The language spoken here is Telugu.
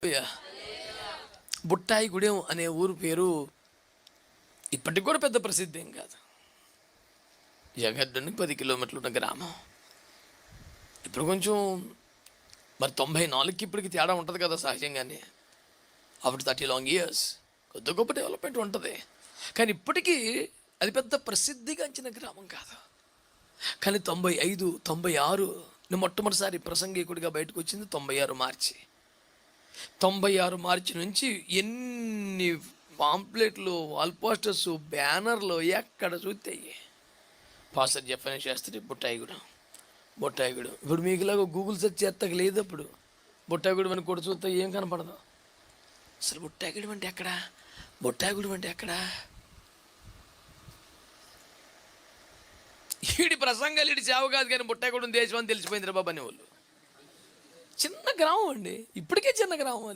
హల్లెలూయా. బుట్టాయిగూడెం అనే ఊరు పేరు ఇప్పటికి కూడా పెద్ద ప్రసిద్ధి ఏం కాదు. జగత్ నుండి 10 కిలోమీటర్లు ఉన్న గ్రామం. ఇప్పుడు కొంచెం మరి 94కి ఇప్పటికి తేడా ఉంటుంది కదా సహజంగానే. అప్పుడు 30 లాంగ్ ఇయర్స్ కొద్ది గొప్ప డెవలప్మెంట్ ఉంటుంది. కానీ ఇప్పటికీ అది పెద్ద ప్రసిద్ధిగాంచిన గ్రామం కాదు. కానీ 95, 96 నేను మొట్టమొదటిసారి ప్రసంగికుడిగా బయటకు వచ్చింది 96 మార్చి. 96 మార్చి నుంచి ఎన్ని పాంప్లెట్లు, వాల్ పోస్టర్స్, బ్యానర్లు ఎక్కడ చూస్తాయి. పాస్టర్ చెప్పని చేస్తే బుట్టాయిగూడెం. ఇప్పుడు మీకులాగా గూగుల్ సెర్చ్ చేస్తాక లేదు. అప్పుడు బుట్టాయిగూడెం అని కూడా చూస్తే ఏం కనపడదు. అసలు బుట్టాయిగూడెం అంటే ఎక్కడ, బుట్టాయిగూడెం అంటే ఎక్కడ? ఈడి ప్రసంగాలు ఈడి సేవ కాదు, కానీ బుట్టాయిగూడెం దేశం అని తెలిసిపోయింది రా బాబా అని వాళ్ళు. చిన్న గ్రామం అండి, ఇప్పటికే చిన్న గ్రామం అది.